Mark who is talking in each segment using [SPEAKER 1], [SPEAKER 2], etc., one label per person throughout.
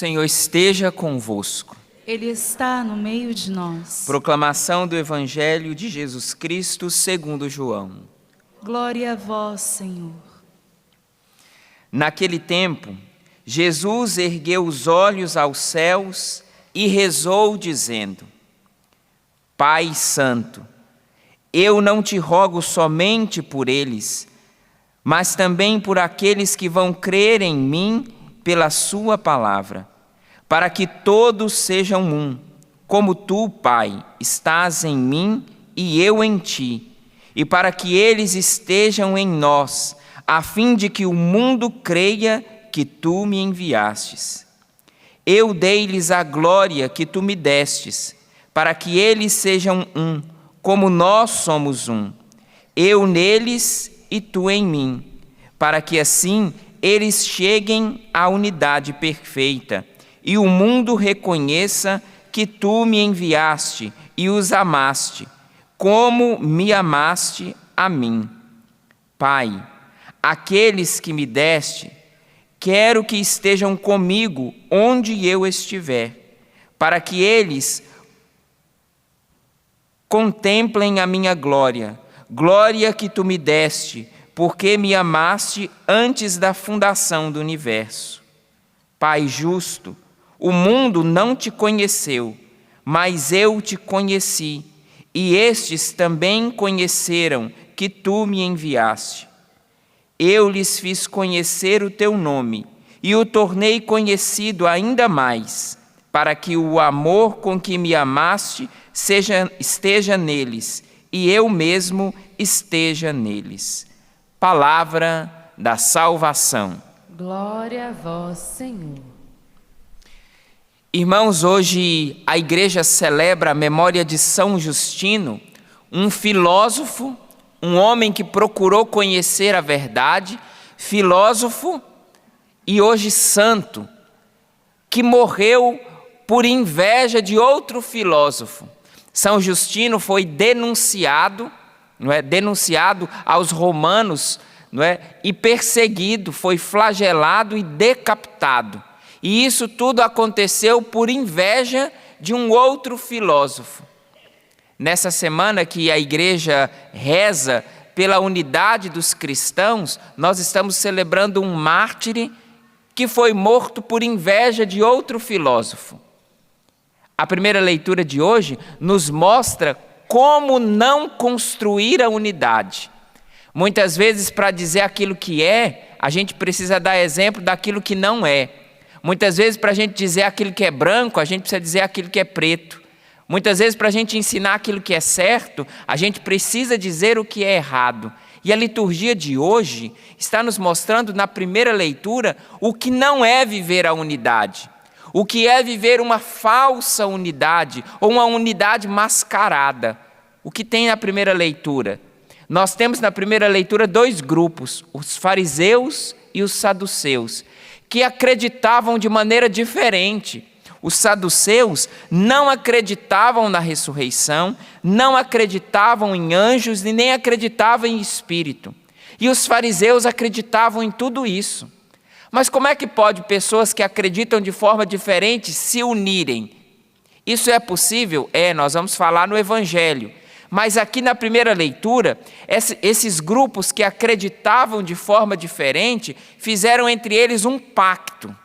[SPEAKER 1] Senhor esteja convosco.
[SPEAKER 2] Ele está no meio de nós.
[SPEAKER 1] Proclamação do Evangelho de Jesus Cristo segundo João.
[SPEAKER 2] Glória a vós, Senhor.
[SPEAKER 1] Naquele tempo, Jesus ergueu os olhos aos céus e rezou, dizendo: Pai Santo, eu não te rogo somente por eles, mas também por aqueles que vão crer em mim pela sua palavra, para que todos sejam um, como tu, Pai, estás em mim e eu em ti, e para que eles estejam em nós, a fim de que o mundo creia que tu me enviastes. Eu dei-lhes a glória que tu me destes, para que eles sejam um, como nós somos um, eu neles e tu em mim, para que assim eles cheguem à unidade perfeita, e o mundo reconheça que tu me enviaste e os amaste, como me amaste a mim. Pai, aqueles que me deste, quero que estejam comigo onde eu estiver, para que eles contemplem a minha glória, glória que tu me deste, porque me amaste antes da fundação do universo. Pai justo, o mundo não te conheceu, mas eu te conheci, e estes também conheceram que tu me enviaste. Eu lhes fiz conhecer o teu nome, e o tornei conhecido ainda mais, para que o amor com que me amaste esteja neles, e eu mesmo esteja neles. Palavra da salvação.
[SPEAKER 3] Glória a vós, Senhor.
[SPEAKER 1] Irmãos, hoje a igreja celebra a memória de São Justino, um filósofo, um homem que procurou conhecer a verdade, filósofo e hoje santo, que morreu por inveja de outro filósofo. São Justino foi denunciado aos romanos, e perseguido, foi flagelado e decapitado. E isso tudo aconteceu por inveja de um outro filósofo. Nessa semana que a igreja reza pela unidade dos cristãos, nós estamos celebrando um mártir que foi morto por inveja de outro filósofo. A primeira leitura de hoje nos mostra como não construir a unidade. Muitas vezes, para dizer aquilo que é, a gente precisa dar exemplo daquilo que não é. Muitas vezes, para a gente dizer aquilo que é branco, a gente precisa dizer aquilo que é preto. Muitas vezes, para a gente ensinar aquilo que é certo, a gente precisa dizer o que é errado. E a liturgia de hoje está nos mostrando, na primeira leitura, o que não é viver a unidade. O que é viver uma falsa unidade ou uma unidade mascarada. O que tem na primeira leitura? Nós temos na primeira leitura dois grupos, os fariseus e os saduceus, que acreditavam de maneira diferente. Os saduceus não acreditavam na ressurreição, não acreditavam em anjos e nem acreditavam em espírito. E os fariseus acreditavam em tudo isso. Mas como é que pode pessoas que acreditam de forma diferente se unirem? Isso é possível? Nós vamos falar no Evangelho. Mas aqui na primeira leitura, esses grupos que acreditavam de forma diferente, fizeram entre eles um pacto.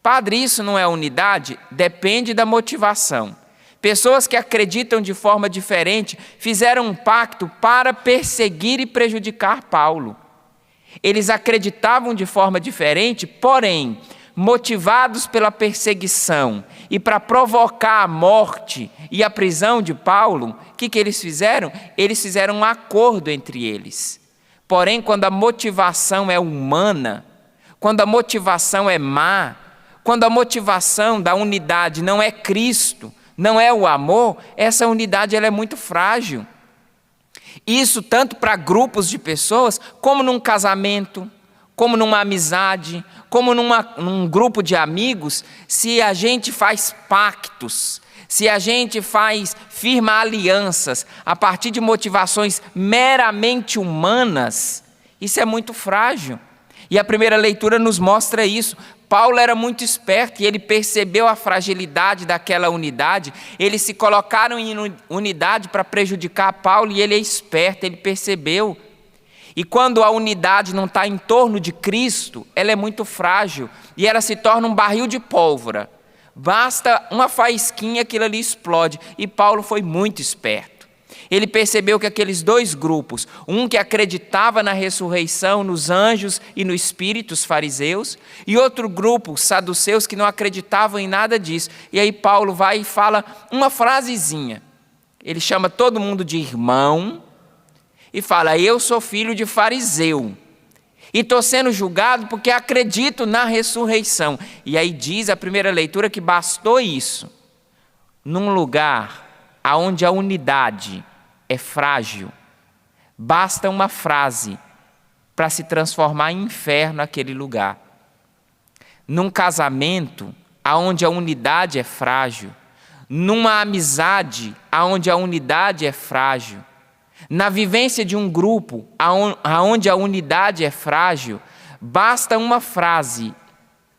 [SPEAKER 1] Padre, isso não é unidade? Depende da motivação. Pessoas que acreditam de forma diferente, fizeram um pacto para perseguir e prejudicar Paulo. Eles acreditavam de forma diferente, porém, motivados pela perseguição e para provocar a morte e a prisão de Paulo, o que eles fizeram? Eles fizeram um acordo entre eles. Porém, quando a motivação é humana, quando a motivação é má, quando a motivação da unidade não é Cristo, não é o amor, essa unidade ela é muito frágil. Isso tanto para grupos de pessoas, como num casamento, como numa amizade, como num grupo de amigos. Se a gente faz pactos, se a gente firma alianças a partir de motivações meramente humanas, isso é muito frágil. E a primeira leitura nos mostra isso. Paulo era muito esperto e ele percebeu a fragilidade daquela unidade. Eles se colocaram em unidade para prejudicar Paulo e ele é esperto, ele percebeu. E quando a unidade não está em torno de Cristo, ela é muito frágil e ela se torna um barril de pólvora. Basta uma faísquinha, aquilo ali explode. E Paulo foi muito esperto. Ele percebeu que aqueles dois grupos, um que acreditava na ressurreição, nos anjos e no espírito, os fariseus, e outro grupo, os saduceus, que não acreditavam em nada disso. E aí Paulo vai e fala uma frasezinha. Ele chama todo mundo de irmão e fala: eu sou filho de fariseu e estou sendo julgado porque acredito na ressurreição. E aí diz a primeira leitura que bastou isso. Num lugar onde a unidade é frágil, basta uma frase para se transformar em inferno aquele lugar. Num casamento onde a unidade é frágil, numa amizade onde a unidade é frágil, na vivência de um grupo onde a unidade é frágil, basta uma frase,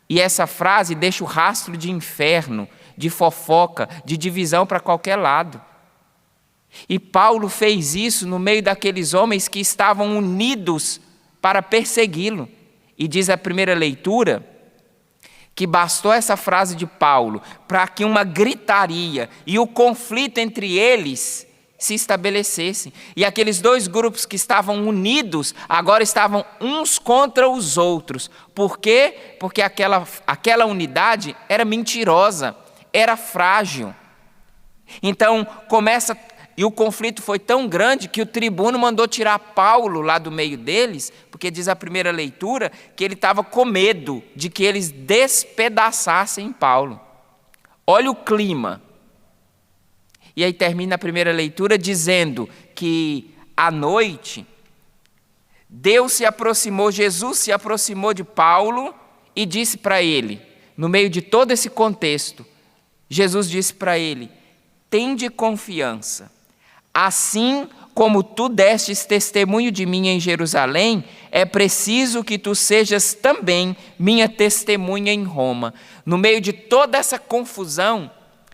[SPEAKER 1] e essa frase deixa o rastro de inferno, de fofoca, de divisão para qualquer lado. E Paulo fez isso no meio daqueles homens que estavam unidos para persegui-lo. E diz a primeira leitura que bastou essa frase de Paulo para que uma gritaria e o conflito entre eles se estabelecessem. E aqueles dois grupos que estavam unidos agora estavam uns contra os outros. Por quê? Porque aquela unidade era mentirosa, era frágil. Então e o conflito foi tão grande que o tribuno mandou tirar Paulo lá do meio deles, porque diz a primeira leitura que ele estava com medo de que eles despedaçassem Paulo. Olha o clima. E aí termina a primeira leitura dizendo que à noite Jesus se aproximou de Paulo e disse para ele, no meio de todo esse contexto, Jesus disse para ele: tende confiança. Assim como tu destes testemunho de mim em Jerusalém, é preciso que tu sejas também minha testemunha em Roma. No meio de toda essa confusão,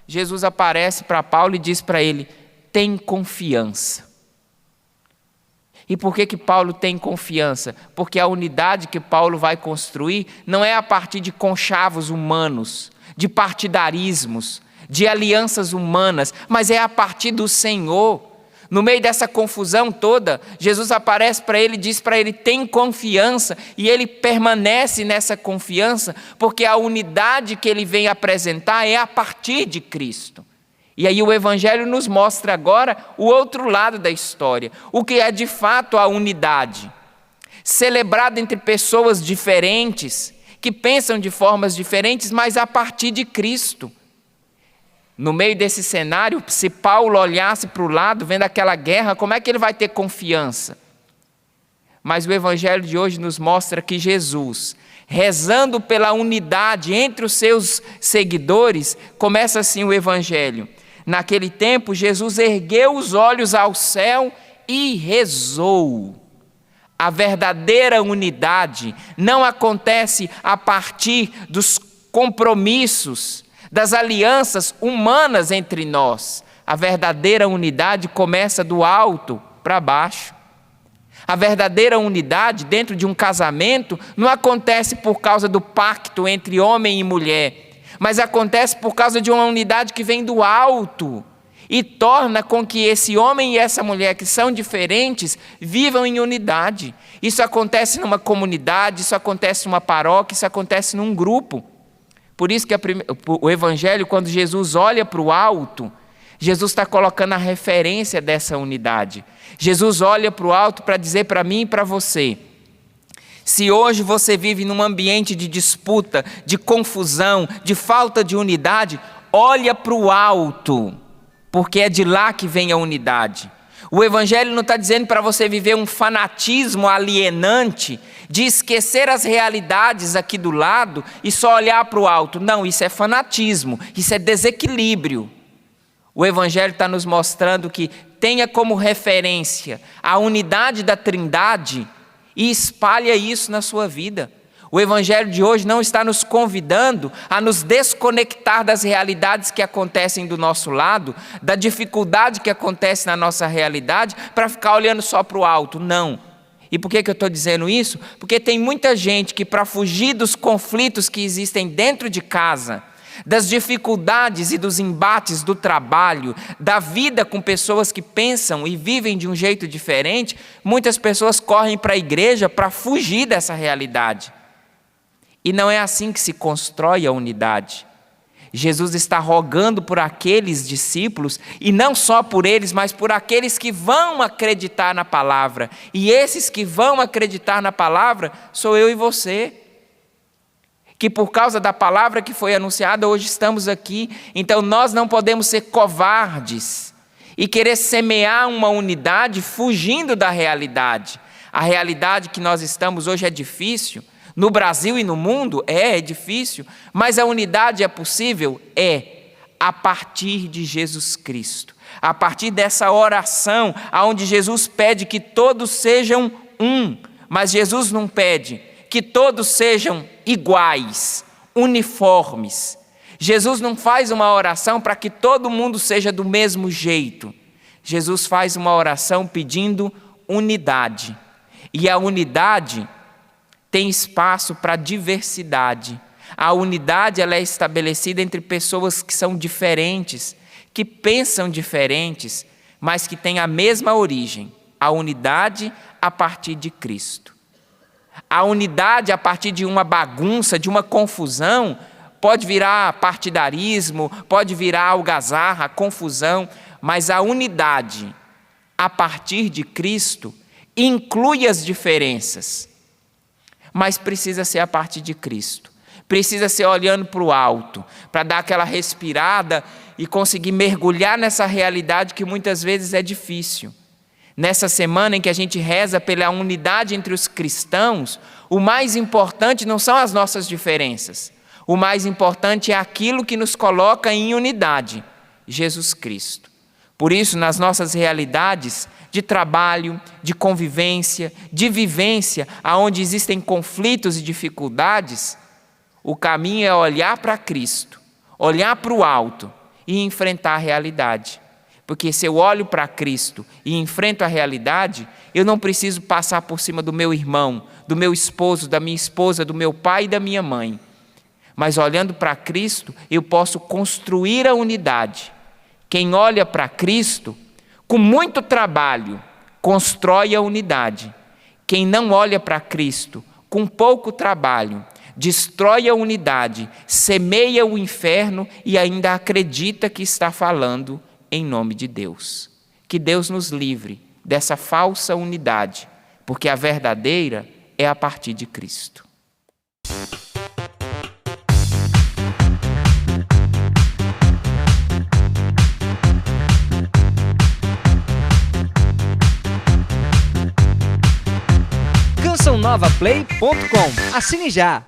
[SPEAKER 1] Jesus aparece para Paulo e diz para ele: tem confiança. E por que Paulo tem confiança? Porque a unidade que Paulo vai construir não é a partir de conchavos humanos, de partidarismos, de alianças humanas, mas é a partir do Senhor. No meio dessa confusão toda, Jesus aparece para ele e diz para ele: tem confiança, e ele permanece nessa confiança, porque a unidade que ele vem apresentar é a partir de Cristo. E aí o Evangelho nos mostra agora o outro lado da história, o que é de fato a unidade, celebrada entre pessoas diferentes, que pensam de formas diferentes, mas a partir de Cristo. No meio desse cenário, se Paulo olhasse para o lado, vendo aquela guerra, como é que ele vai ter confiança? Mas o Evangelho de hoje nos mostra que Jesus, rezando pela unidade entre os seus seguidores, começa assim o Evangelho. Naquele tempo, Jesus ergueu os olhos ao céu e rezou. A verdadeira unidade não acontece a partir dos compromissos, das alianças humanas entre nós. A verdadeira unidade começa do alto para baixo. A verdadeira unidade dentro de um casamento não acontece por causa do pacto entre homem e mulher, mas acontece por causa de uma unidade que vem do alto e torna com que esse homem e essa mulher que são diferentes vivam em unidade. Isso acontece numa comunidade, isso acontece numa paróquia, isso acontece num grupo. Por isso que o Evangelho, quando Jesus olha para o alto, Jesus está colocando a referência dessa unidade. Jesus olha para o alto para dizer para mim e para você: se hoje você vive num ambiente de disputa, de confusão, de falta de unidade, olha para o alto, porque é de lá que vem a unidade. O Evangelho não está dizendo para você viver um fanatismo alienante, de esquecer as realidades aqui do lado e só olhar para o alto. Não, isso é fanatismo, isso é desequilíbrio. O Evangelho está nos mostrando que tenha como referência a unidade da Trindade e espalha isso na sua vida. O Evangelho de hoje não está nos convidando a nos desconectar das realidades que acontecem do nosso lado, da dificuldade que acontece na nossa realidade, para ficar olhando só para o alto. Não. E por que eu estou dizendo isso? Porque tem muita gente que, para fugir dos conflitos que existem dentro de casa, das dificuldades e dos embates do trabalho, da vida com pessoas que pensam e vivem de um jeito diferente, muitas pessoas correm para a igreja para fugir dessa realidade. E não é assim que se constrói a unidade. Jesus está rogando por aqueles discípulos, e não só por eles, mas por aqueles que vão acreditar na palavra. E esses que vão acreditar na palavra sou eu e você, que por causa da palavra que foi anunciada, hoje estamos aqui. Então nós não podemos ser covardes e querer semear uma unidade fugindo da realidade. A realidade que nós estamos hoje é difícil. No Brasil e no mundo é difícil, mas a unidade é possível? A partir de Jesus Cristo. A partir dessa oração, onde Jesus pede que todos sejam um, mas Jesus não pede que todos sejam iguais, uniformes. Jesus não faz uma oração para que todo mundo seja do mesmo jeito. Jesus faz uma oração pedindo unidade. E a unidade tem espaço para diversidade. A unidade ela é estabelecida entre pessoas que são diferentes, que pensam diferentes, mas que têm a mesma origem. A unidade a partir de Cristo. A unidade a partir de uma bagunça, de uma confusão, pode virar partidarismo, pode virar algazarra, confusão, mas a unidade a partir de Cristo inclui as diferenças. Mas precisa ser a partir de Cristo. Precisa ser olhando para o alto, para dar aquela respirada e conseguir mergulhar nessa realidade que muitas vezes é difícil. Nessa semana em que a gente reza pela unidade entre os cristãos, o mais importante não são as nossas diferenças. O mais importante é aquilo que nos coloca em unidade, Jesus Cristo. Por isso, nas nossas realidades de trabalho, de convivência, de vivência, onde existem conflitos e dificuldades, o caminho é olhar para Cristo, olhar para o alto e enfrentar a realidade. Porque se eu olho para Cristo e enfrento a realidade, eu não preciso passar por cima do meu irmão, do meu esposo, da minha esposa, do meu pai e da minha mãe. Mas olhando para Cristo, eu posso construir a unidade. Quem olha para Cristo, com muito trabalho, constrói a unidade. Quem não olha para Cristo, com pouco trabalho, destrói a unidade, semeia o inferno e ainda acredita que está falando em nome de Deus. Que Deus nos livre dessa falsa unidade, porque a verdadeira é a partir de Cristo.
[SPEAKER 4] CançãoNovaPlay.com. Assine já!